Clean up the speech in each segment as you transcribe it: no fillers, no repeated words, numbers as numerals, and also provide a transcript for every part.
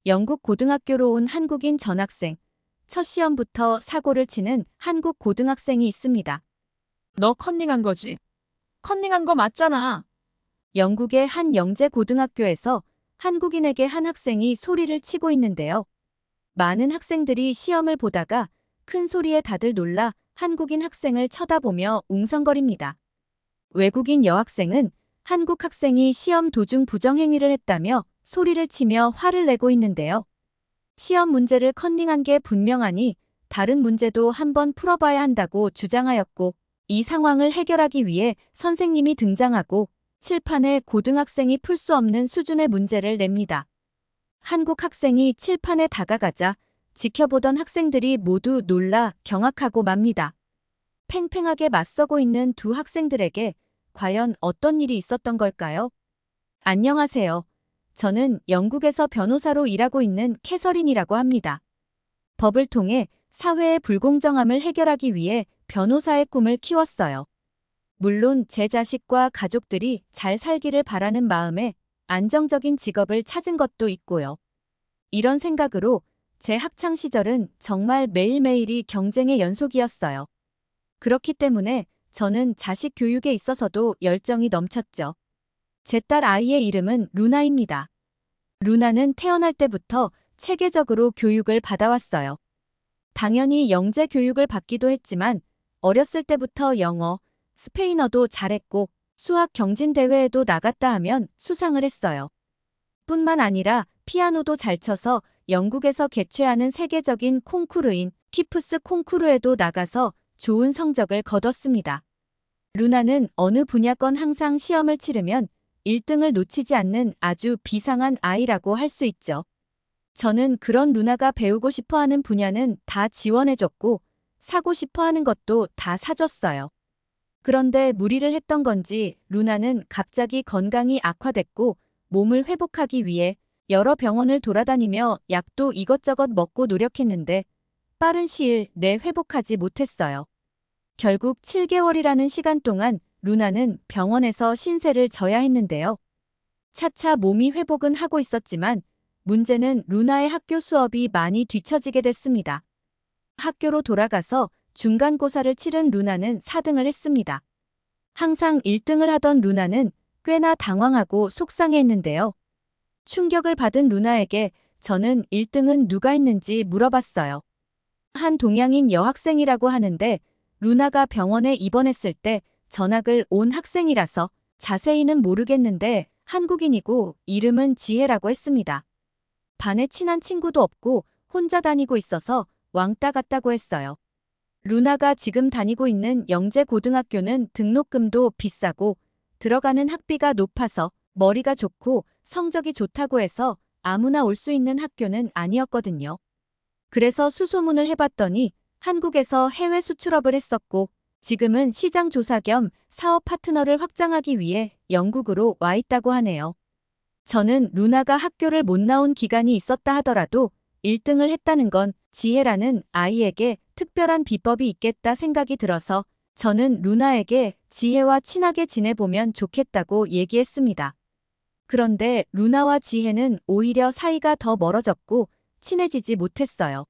영국 고등학교로 온 한국인 전학생. 첫 시험부터 사고를 치는 한국 고등학생이 있습니다. 너 컨닝한 거지? 컨닝한 거 맞잖아. 영국의 한 영재 고등학교에서 한국인에게 한 학생이 소리를 치고 있는데요. 많은 학생들이 시험을 보다가 큰 소리에 다들 놀라 한국인 학생을 쳐다보며 웅성거립니다. 외국인 여학생은 한국 학생이 시험 도중 부정행위를 했다며 소리를 치며 화를 내고 있는데요. 시험 문제를 컨닝한 게 분명하니 다른 문제도 한번 풀어봐야 한다고 주장하였고, 이 상황을 해결하기 위해 선생님이 등장하고 칠판에 고등학생이 풀 수 없는 수준의 문제를 냅니다. 한국 학생이 칠판에 다가가자 지켜보던 학생들이 모두 놀라 경악하고 맙니다. 팽팽하게 맞서고 있는 두 학생들에게 과연 어떤 일이 있었던 걸까요? 안녕하세요. 저는 영국에서 변호사로 일하고 있는 캐서린이라고 합니다. 법을 통해 사회의 불공정함을 해결하기 위해 변호사의 꿈을 키웠어요. 물론 제 자식과 가족들이 잘 살기를 바라는 마음에 안정적인 직업을 찾은 것도 있고요. 이런 생각으로 제 학창 시절은 정말 매일매일이 경쟁의 연속이었어요. 그렇기 때문에 저는 자식 교육에 있어서도 열정이 넘쳤죠. 제 딸 아이의 이름은 루나입니다. 루나는 태어날 때부터 체계적으로 교육을 받아왔어요. 당연히 영재 교육을 받기도 했지만 어렸을 때부터 영어, 스페인어도 잘했고 수학 경진대회에도 나갔다 하면 수상을 했어요. 뿐만 아니라 피아노도 잘 쳐서 영국에서 개최하는 세계적인 콩쿠르인 키프스 콩쿠르에도 나가서 좋은 성적을 거뒀습니다. 루나는 어느 분야건 항상 시험을 치르면 1등을 놓치지 않는 아주 비상한 아이라고 할 수 있죠. 저는 그런 루나가 배우고 싶어하는 분야는 다 지원해줬고 사고 싶어하는 것도 다 사줬어요. 그런데 무리를 했던 건지 루나는 갑자기 건강이 악화됐고 몸을 회복하기 위해 여러 병원을 돌아다니며 약도 이것저것 먹고 노력했는데 빠른 시일 내 회복하지 못했어요. 결국 7개월이라는 시간 동안 루나는 병원에서 신세를 져야 했는데요. 차차 몸이 회복은 하고 있었지만 문제는 루나의 학교 수업이 많이 뒤처지게 됐습니다. 학교로 돌아가서 중간고사를 치른 루나는 4등을 했습니다. 항상 1등을 하던 루나는 꽤나 당황하고 속상해했는데요. 충격을 받은 루나에게 저는 1등은 누가 했는지 물어봤어요. 한 동양인 여학생이라고 하는데 루나가 병원에 입원했을 때 전학을 온 학생이라서 자세히는 모르겠는데 한국인이고 이름은 지혜라고 했습니다. 반에 친한 친구도 없고 혼자 다니고 있어서 왕따 같다고 했어요. 루나가 지금 다니고 있는 영재고등학교는 등록금도 비싸고 들어가는 학비가 높아서 머리가 좋고 성적이 좋다고 해서 아무나 올 수 있는 학교는 아니었거든요. 그래서 수소문을 해봤더니 한국에서 해외 수출업을 했었고 지금은 시장 조사 겸 사업 파트너를 확장하기 위해 영국으로 와 있다고 하네요. 저는 루나가 학교를 못 나온 기간이 있었다 하더라도 1등을 했다는 건 지혜라는 아이에게 특별한 비법이 있겠다 생각이 들어서 저는 루나에게 지혜와 친하게 지내보면 좋겠다고 얘기했습니다. 그런데 루나와 지혜는 오히려 사이가 더 멀어졌고 친해지지 못했어요.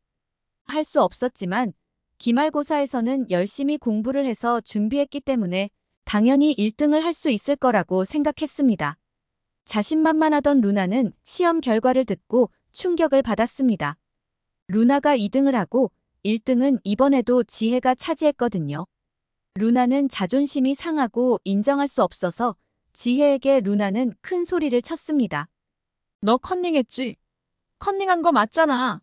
할 수 없었지만 기말고사에서는 열심히 공부를 해서 준비했기 때문에 당연히 1등을 할 수 있을 거라고 생각했습니다. 자신만만하던 루나는 시험 결과를 듣고 충격을 받았습니다. 루나가 2등을 하고 1등은 이번에도 지혜가 차지했거든요. 루나는 자존심이 상하고 인정할 수 없어서 지혜에게 루나는 큰 소리를 쳤습니다. 너 컨닝했지? 컨닝한 거 맞잖아.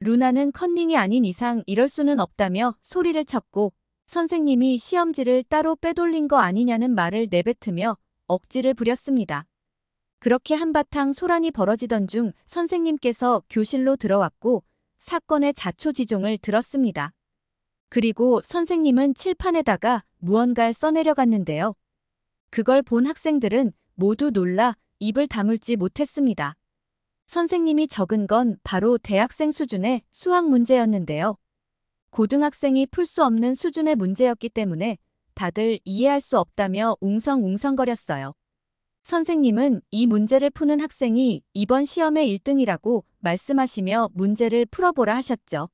루나는 컨닝이 아닌 이상 이럴 수는 없다며 소리를 쳤고 선생님이 시험지를 따로 빼돌린 거 아니냐는 말을 내뱉으며 억지를 부렸습니다. 그렇게 한바탕 소란이 벌어지던 중 선생님께서 교실로 들어왔고 사건의 자초지종을 들었습니다. 그리고 선생님은 칠판에다가 무언가를 써내려갔는데요. 그걸 본 학생들은 모두 놀라 입을 다물지 못했습니다. 선생님이 적은 건 바로 대학생 수준의 수학 문제였는데요. 고등학생이 풀 수 없는 수준의 문제였기 때문에 다들 이해할 수 없다며 웅성웅성거렸어요. 선생님은 이 문제를 푸는 학생이 이번 시험의 1등이라고 말씀하시며 문제를 풀어보라 하셨죠.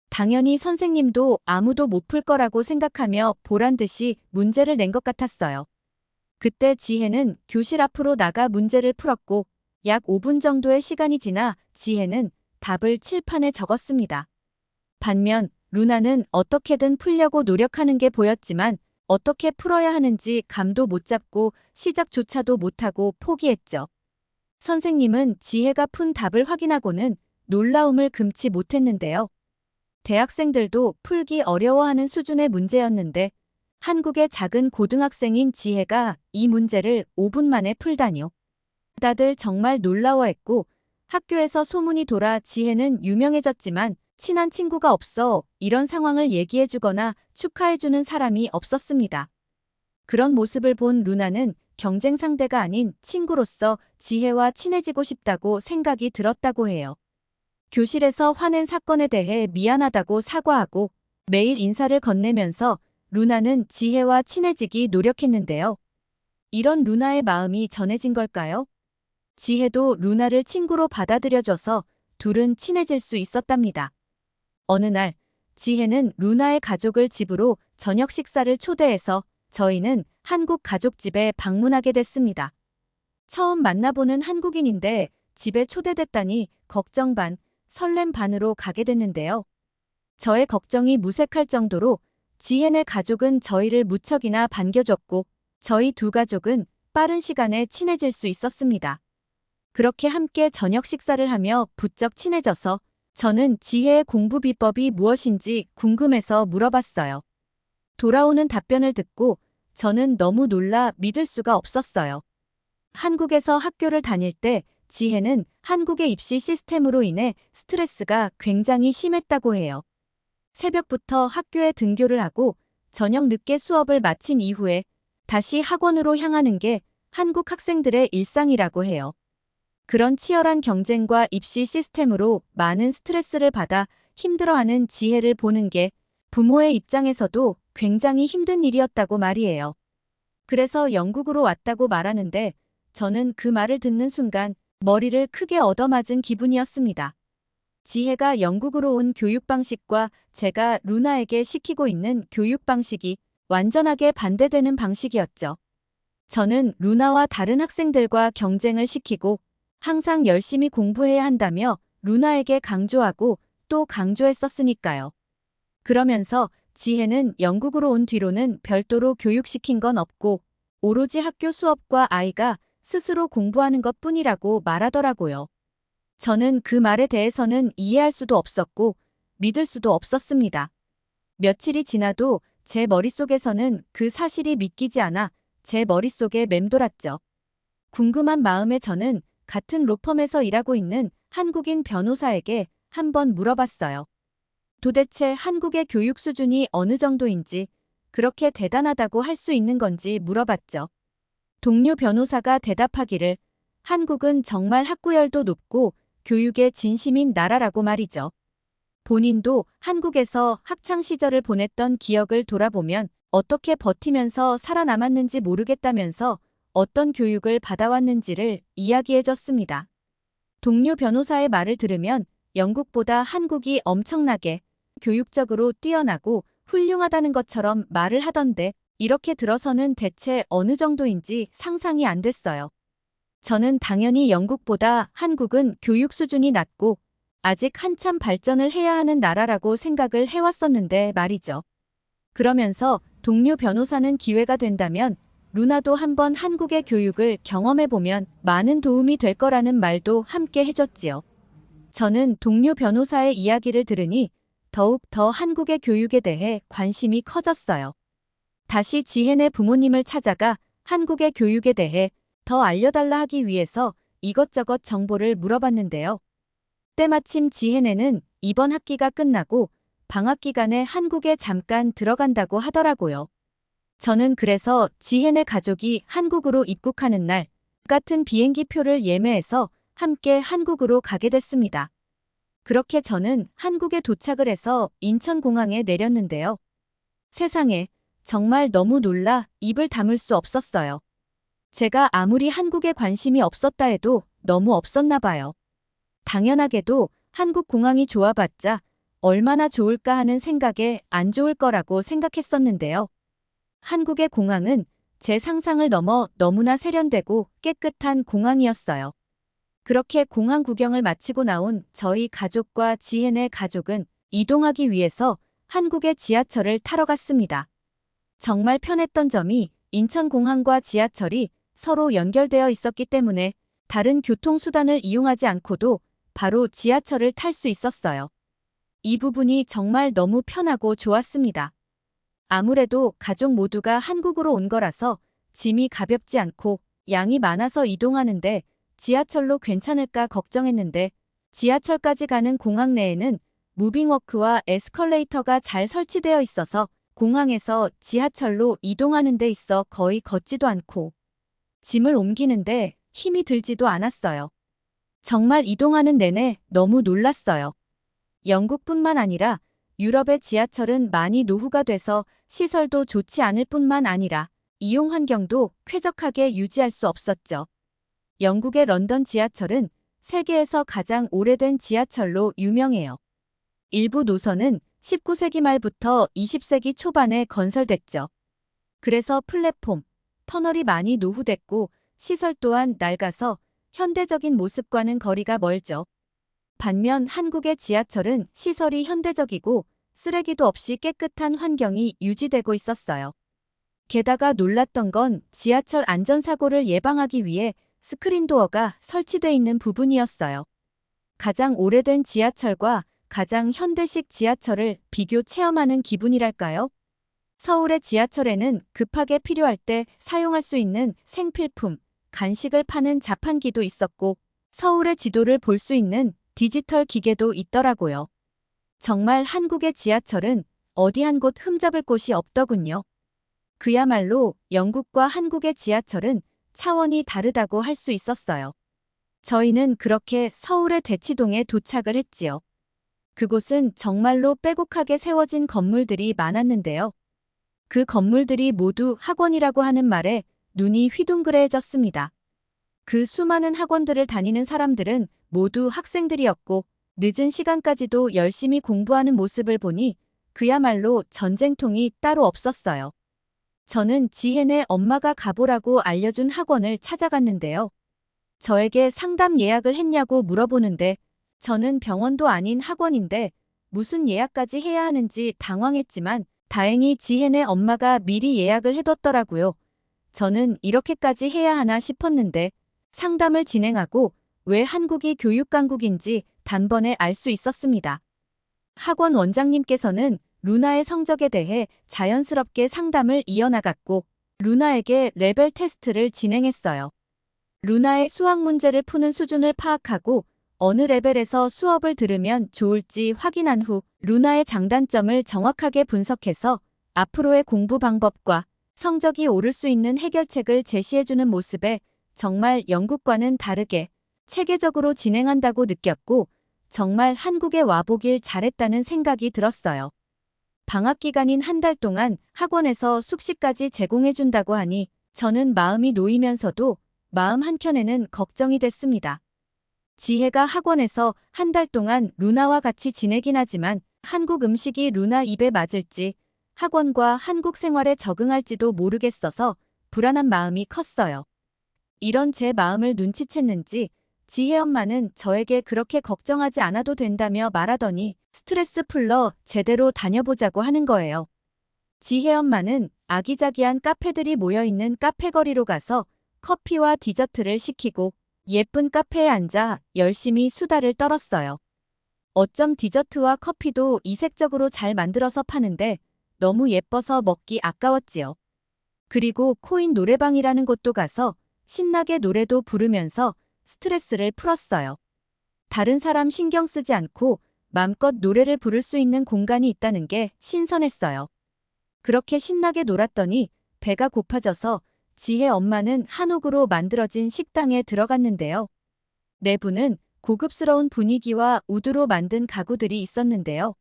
당연히 선생님도 아무도 못 풀 거라고 생각하며 보란 듯이 문제를 낸 것 같았어요. 그때 지혜는 교실 앞으로 나가 문제를 풀었고 약 5분 정도의 시간이 지나 지혜는 답을 칠판에 적었습니다. 반면 루나는 어떻게든 풀려고 노력하는 게 보였지만 어떻게 풀어야 하는지 감도 못 잡고 시작조차도 못하고 포기했죠. 선생님은 지혜가 푼 답을 확인하고는 놀라움을 금치 못했는데요. 대학생들도 풀기 어려워하는 수준의 문제였는데 한국의 작은 고등학생인 지혜가 이 문제를 5분 만에 풀다니요. 다들 정말 놀라워했고 학교에서 소문이 돌아 지혜는 유명해졌지만 친한 친구가 없어 이런 상황을 얘기해주거나 축하해주는 사람이 없었습니다. 그런 모습을 본 루나는 경쟁 상대가 아닌 친구로서 지혜와 친해지고 싶다고 생각이 들었다고 해요. 교실에서 화낸 사건에 대해 미안하다고 사과하고 매일 인사를 건네면서 루나는 지혜와 친해지기 노력했는데요. 이런 루나의 마음이 전해진 걸까요? 지혜도 루나를 친구로 받아들여줘서 둘은 친해질 수 있었답니다. 어느 날 지혜는 루나의 가족을 집으로 저녁 식사를 초대해서 저희는 한국 가족집에 방문하게 됐습니다. 처음 만나보는 한국인인데 집에 초대됐다니 걱정 반, 설렘 반으로 가게 됐는데요. 저의 걱정이 무색할 정도로 지혜네 가족은 저희를 무척이나 반겨줬고 저희 두 가족은 빠른 시간에 친해질 수 있었습니다. 그렇게 함께 저녁 식사를 하며 부쩍 친해져서 저는 지혜의 공부 비법이 무엇인지 궁금해서 물어봤어요. 돌아오는 답변을 듣고 저는 너무 놀라 믿을 수가 없었어요. 한국에서 학교를 다닐 때 지혜는 한국의 입시 시스템으로 인해 스트레스가 굉장히 심했다고 해요. 새벽부터 학교에 등교를 하고 저녁 늦게 수업을 마친 이후에 다시 학원으로 향하는 게 한국 학생들의 일상이라고 해요. 그런 치열한 경쟁과 입시 시스템으로 많은 스트레스를 받아 힘들어하는 지혜를 보는 게 부모의 입장에서도 굉장히 힘든 일이었다고 말이에요. 그래서 영국으로 왔다고 말하는데 저는 그 말을 듣는 순간 머리를 크게 얻어맞은 기분이었습니다. 지혜가 영국으로 온 교육 방식과 제가 루나에게 시키고 있는 교육 방식이 완전하게 반대되는 방식이었죠. 저는 루나와 다른 학생들과 경쟁을 시키고 항상 열심히 공부해야 한다며 루나에게 강조하고 또 강조했었으니까요. 그러면서 지혜는 영국으로 온 뒤로는 별도로 교육시킨 건 없고 오로지 학교 수업과 아이가 스스로 공부하는 것뿐이라고 말하더라고요. 저는 그 말에 대해서는 이해할 수도 없었고 믿을 수도 없었습니다. 며칠이 지나도 제 머릿속에서는 그 사실이 믿기지 않아 제 머릿속에 맴돌았죠. 궁금한 마음에 저는 같은 로펌에서 일하고 있는 한국인 변호사에게 한번 물어봤어요. 도대체 한국의 교육 수준이 어느 정도인지 그렇게 대단하다고 할 수 있는 건지 물어봤죠. 동료 변호사가 대답하기를 한국은 정말 학구열도 높고 교육에 진심인 나라라고 말이죠. 본인도 한국에서 학창 시절을 보냈던 기억을 돌아보면 어떻게 버티면서 살아남았는지 모르겠다면서 어떤 교육을 받아왔는지를 이야기해줬습니다. 동료 변호사의 말을 들으면 영국보다 한국이 엄청나게 교육적으로 뛰어나고 훌륭하다는 것처럼 말을 하던데 이렇게 들어서는 대체 어느 정도인지 상상이 안 됐어요. 저는 당연히 영국보다 한국은 교육 수준이 낮고 아직 한참 발전을 해야 하는 나라라고 생각을 해왔었는데 말이죠. 그러면서 동료 변호사는 기회가 된다면 루나도 한번 한국의 교육을 경험해보면 많은 도움이 될 거라는 말도 함께 해줬지요. 저는 동료 변호사의 이야기를 들으니 더욱 더 한국의 교육에 대해 관심이 커졌어요. 다시 지혜네 부모님을 찾아가 한국의 교육에 대해 더 알려달라 하기 위해서 이것저것 정보를 물어봤는데요. 때마침 지혜네는 이번 학기가 끝나고 방학 기간에 한국에 잠깐 들어간다고 하더라고요. 저는 그래서 지혜네 가족이 한국으로 입국하는 날 같은 비행기 표를 예매해서 함께 한국으로 가게 됐습니다. 그렇게 저는 한국에 도착을 해서 인천공항에 내렸는데요. 세상에, 정말 너무 놀라 입을 다물 수 없었어요. 제가 아무리 한국에 관심이 없었다 해도 너무 없었나 봐요. 당연하게도 한국 공항이 좋아봤자 얼마나 좋을까 하는 생각에 안 좋을 거라고 생각했었는데요. 한국의 공항은 제 상상을 넘어 너무나 세련되고 깨끗한 공항이었어요. 그렇게 공항 구경을 마치고 나온 저희 가족과 지혜네 가족은 이동하기 위해서 한국의 지하철을 타러 갔습니다. 정말 편했던 점이 인천공항과 지하철이 서로 연결되어 있었기 때문에 다른 교통수단을 이용하지 않고도 바로 지하철을 탈 수 있었어요. 이 부분이 정말 너무 편하고 좋았습니다. 아무래도 가족 모두가 한국으로 온 거라서 짐이 가볍지 않고 양이 많아서 이동하는데 지하철로 괜찮을까 걱정했는데 지하철까지 가는 공항 내에는 무빙워크와 에스컬레이터가 잘 설치되어 있어서 공항에서 지하철로 이동하는 데 있어 거의 걷지도 않고 짐을 옮기는데 힘이 들지도 않았어요. 정말 이동하는 내내 너무 놀랐어요. 영국뿐만 아니라 유럽의 지하철은 많이 노후가 돼서 시설도 좋지 않을 뿐만 아니라 이용 환경도 쾌적하게 유지할 수 없었죠. 영국의 런던 지하철은 세계에서 가장 오래된 지하철로 유명해요. 일부 노선은 19세기 말부터 20세기 초반에 건설됐죠. 그래서 플랫폼, 터널이 많이 노후됐고 시설 또한 낡아서 현대적인 모습과는 거리가 멀죠. 반면 한국의 지하철은 시설이 현대적이고 쓰레기도 없이 깨끗한 환경이 유지되고 있었어요. 게다가 놀랐던 건 지하철 안전사고를 예방하기 위해 스크린도어가 설치되어 있는 부분이었어요. 가장 오래된 지하철과 가장 현대식 지하철을 비교 체험하는 기분이랄까요? 서울의 지하철에는 급하게 필요할 때 사용할 수 있는 생필품, 간식을 파는 자판기도 있었고 서울의 지도를 볼 수 있는 디지털 기계도 있더라고요. 정말 한국의 지하철은 어디 한 곳 흠잡을 곳이 없더군요. 그야말로 영국과 한국의 지하철은 차원이 다르다고 할 수 있었어요. 저희는 그렇게 서울의 대치동에 도착을 했지요. 그곳은 정말로 빼곡하게 세워진 건물들이 많았는데요. 그 건물들이 모두 학원이라고 하는 말에 눈이 휘둥그레해졌습니다. 그 수많은 학원들을 다니는 사람들은 모두 학생들이었고 늦은 시간까지도 열심히 공부하는 모습을 보니 그야말로 전쟁통이 따로 없었어요. 저는 지혜네 엄마가 가보라고 알려준 학원을 찾아갔는데요. 저에게 상담 예약을 했냐고 물어보는데 저는 병원도 아닌 학원인데 무슨 예약까지 해야 하는지 당황했지만 다행히 지혜네 엄마가 미리 예약을 해뒀더라고요. 저는 이렇게까지 해야 하나 싶었는데 상담을 진행하고 왜 한국이 교육강국인지 단번에 알 수 있었습니다. 학원 원장님께서는 루나의 성적에 대해 자연스럽게 상담을 이어나갔고 루나에게 레벨 테스트를 진행했어요. 루나의 수학 문제를 푸는 수준을 파악하고 어느 레벨에서 수업을 들으면 좋을지 확인한 후 루나의 장단점을 정확하게 분석해서 앞으로의 공부 방법과 성적이 오를 수 있는 해결책을 제시해주는 모습에 정말 영국과는 다르게 체계적으로 진행한다고 느꼈고 정말 한국에 와보길 잘했다는 생각이 들었어요. 방학 기간인 한 달 동안 학원에서 숙식까지 제공해준다고 하니 저는 마음이 놓이면서도 마음 한켠에는 걱정이 됐습니다. 지혜가 학원에서 한 달 동안 루나와 같이 지내긴 하지만 한국 음식이 루나 입에 맞을지 학원과 한국 생활에 적응할지도 모르겠어서 불안한 마음이 컸어요. 이런 제 마음을 눈치챘는지 지혜 엄마는 저에게 그렇게 걱정하지 않아도 된다며 말하더니 스트레스 풀러 제대로 다녀보자고 하는 거예요. 지혜 엄마는 아기자기한 카페들이 모여있는 카페거리로 가서 커피와 디저트를 시키고 예쁜 카페에 앉아 열심히 수다를 떨었어요. 어쩜 디저트와 커피도 이색적으로 잘 만들어서 파는데 너무 예뻐서 먹기 아까웠지요. 그리고 코인 노래방이라는 곳도 가서 신나게 노래도 부르면서 스트레스를 풀었어요. 다른 사람 신경 쓰지 않고 맘껏 노래를 부를 수 있는 공간이 있다는 게 신선했어요. 그렇게 신나게 놀았더니 배가 고파져서 지혜 엄마는 한옥으로 만들어진 식당에 들어갔는데요. 내부는 고급스러운 분위기와 우드로 만든 가구들이 있었는데요.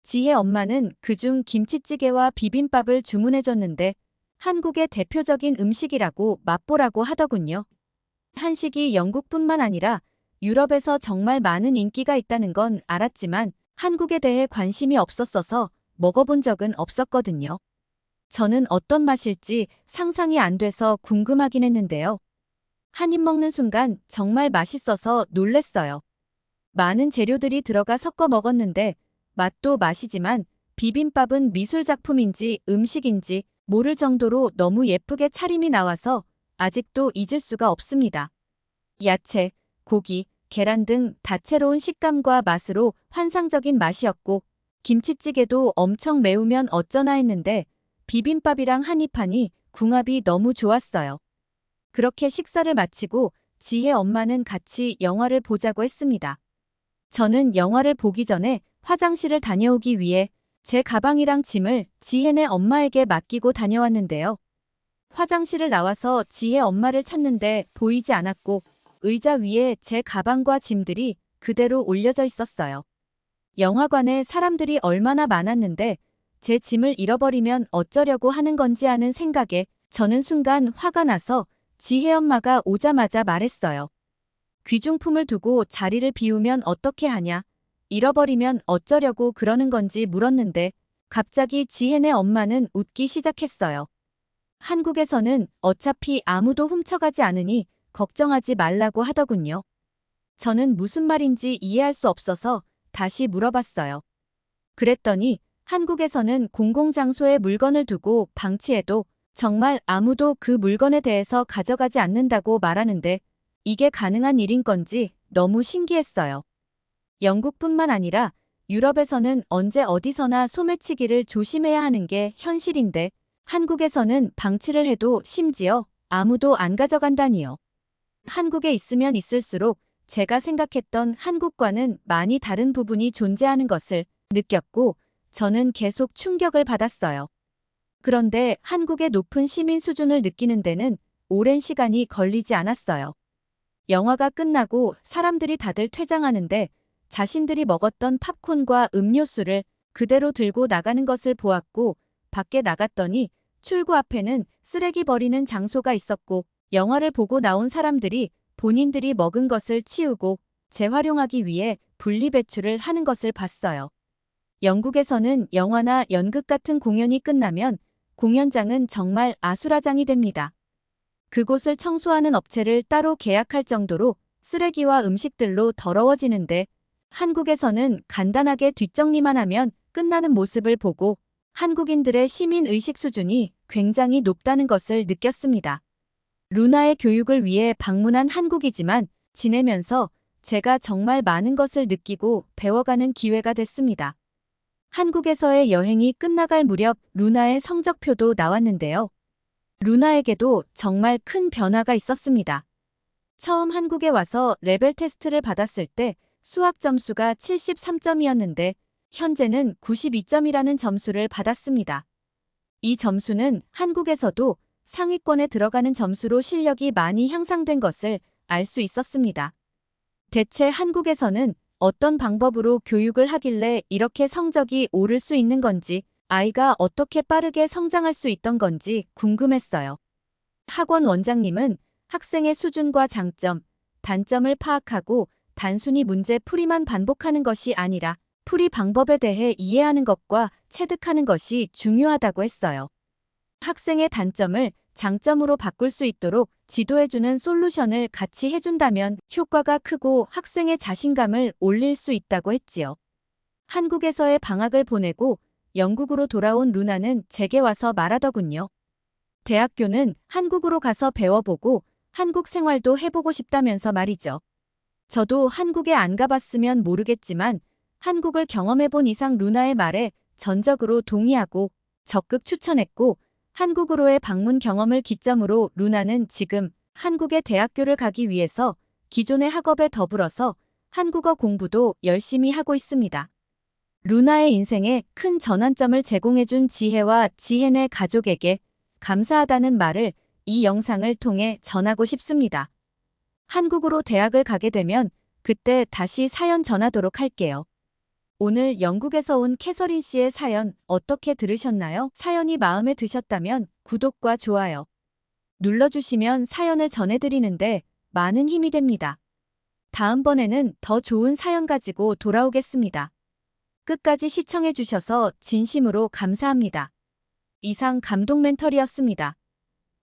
지혜 엄마는 그중 김치찌개와 비빔밥을 주문해줬는데 한국의 대표적인 음식이라고 맛보라고 하더군요. 한식이 영국뿐만 아니라 유럽에서 정말 많은 인기가 있다는 건 알았지만 한국에 대해 관심이 없었어서 먹어본 적은 없었거든요. 저는 어떤 맛일지 상상이 안 돼서 궁금하긴 했는데요. 한 입 먹는 순간 정말 맛있어서 놀랬어요. 많은 재료들이 들어가 섞어 먹었는데 맛도 맛이지만 비빔밥은 미술 작품인지 음식인지 모를 정도로 너무 예쁘게 차림이 나와서 아직도 잊을 수가 없습니다. 야채, 고기, 계란 등 다채로운 식감과 맛으로 환상적인 맛이었고 김치찌개도 엄청 매우면 어쩌나 했는데 비빔밥이랑 한입하니 궁합이 너무 좋았어요. 그렇게 식사를 마치고 지혜 엄마는 같이 영화를 보자고 했습니다. 저는 영화를 보기 전에 화장실을 다녀오기 위해 제 가방이랑 짐을 지혜네 엄마에게 맡기고 다녀왔는데요. 화장실을 나와서 지혜 엄마를 찾는데 보이지 않았고 의자 위에 제 가방과 짐들이 그대로 올려져 있었어요. 영화관에 사람들이 얼마나 많았는데 제 짐을 잃어버리면 어쩌려고 하는 건지 하는 생각에 저는 순간 화가 나서 지혜 엄마가 오자마자 말했어요. 귀중품을 두고 자리를 비우면 어떻게 하냐? 잃어버리면 어쩌려고 그러는 건지 물었는데 갑자기 지혜네 엄마는 웃기 시작했어요. 한국에서는 어차피 아무도 훔쳐가지 않으니 걱정하지 말라고 하더군요. 저는 무슨 말인지 이해할 수 없어서 다시 물어봤어요. 그랬더니 한국에서는 공공장소에 물건을 두고 방치해도 정말 아무도 그 물건에 대해서 가져가지 않는다고 말하는데 이게 가능한 일인 건지 너무 신기했어요. 영국뿐만 아니라 유럽에서는 언제 어디서나 소매치기를 조심해야 하는 게 현실인데 한국에서는 방치를 해도 심지어 아무도 안 가져간다니요. 한국에 있으면 있을수록 제가 생각했던 한국과는 많이 다른 부분이 존재하는 것을 느꼈고 저는 계속 충격을 받았어요. 그런데 한국의 높은 시민 수준을 느끼는 데는 오랜 시간이 걸리지 않았어요. 영화가 끝나고 사람들이 다들 퇴장하는데 자신들이 먹었던 팝콘과 음료수를 그대로 들고 나가는 것을 보았고 밖에 나갔더니 출구 앞에는 쓰레기 버리는 장소가 있었고 영화를 보고 나온 사람들이 본인들이 먹은 것을 치우고 재활용하기 위해 분리배출을 하는 것을 봤어요. 영국에서는 영화나 연극 같은 공연이 끝나면 공연장은 정말 아수라장이 됩니다. 그곳을 청소하는 업체를 따로 계약할 정도로 쓰레기와 음식들로 더러워지는데 한국에서는 간단하게 뒷정리만 하면 끝나는 모습을 보고 한국인들의 시민의식 수준이 굉장히 높다는 것을 느꼈습니다. 루나의 교육을 위해 방문한 한국이지만 지내면서 제가 정말 많은 것을 느끼고 배워가는 기회가 됐습니다. 한국에서의 여행이 끝나갈 무렵 루나의 성적표도 나왔는데요. 루나에게도 정말 큰 변화가 있었습니다. 처음 한국에 와서 레벨 테스트를 받았을 때 수학 점수가 73점이었는데 현재는 92점이라는 점수를 받았습니다. 이 점수는 한국에서도 상위권에 들어가는 점수로 실력이 많이 향상된 것을 알 수 있었습니다. 대체 한국에서는 어떤 방법으로 교육을 하길래 이렇게 성적이 오를 수 있는 건지, 아이가 어떻게 빠르게 성장할 수 있던 건지 궁금했어요. 학원 원장님은 학생의 수준과 장점, 단점을 파악하고 단순히 문제 풀이만 반복하는 것이 아니라 풀이 방법에 대해 이해하는 것과 체득하는 것이 중요하다고 했어요. 학생의 단점을 장점으로 바꿀 수 있도록 지도해주는 솔루션을 같이 해준다면 효과가 크고 학생의 자신감을 올릴 수 있다고 했지요. 한국에서의 방학을 보내고 영국으로 돌아온 루나는 제게 와서 말하더군요. 대학교는 한국으로 가서 배워보고 한국 생활도 해보고 싶다면서 말이죠. 저도 한국에 안 가봤으면 모르겠지만 한국을 경험해본 이상 루나의 말에 전적으로 동의하고 적극 추천했고 한국으로의 방문 경험을 기점으로 루나는 지금 한국의 대학교를 가기 위해서 기존의 학업에 더불어서 한국어 공부도 열심히 하고 있습니다. 루나의 인생에 큰 전환점을 제공해준 지혜와 지혜네 가족에게 감사하다는 말을 이 영상을 통해 전하고 싶습니다. 한국으로 대학을 가게 되면 그때 다시 사연 전하도록 할게요. 오늘 영국에서 온 캐서린 씨의 사연 어떻게 들으셨나요? 사연이 마음에 드셨다면 구독과 좋아요 눌러주시면 사연을 전해드리는데 많은 힘이 됩니다. 다음번에는 더 좋은 사연 가지고 돌아오겠습니다. 끝까지 시청해주셔서 진심으로 감사합니다. 이상 감동 멘털이었습니다.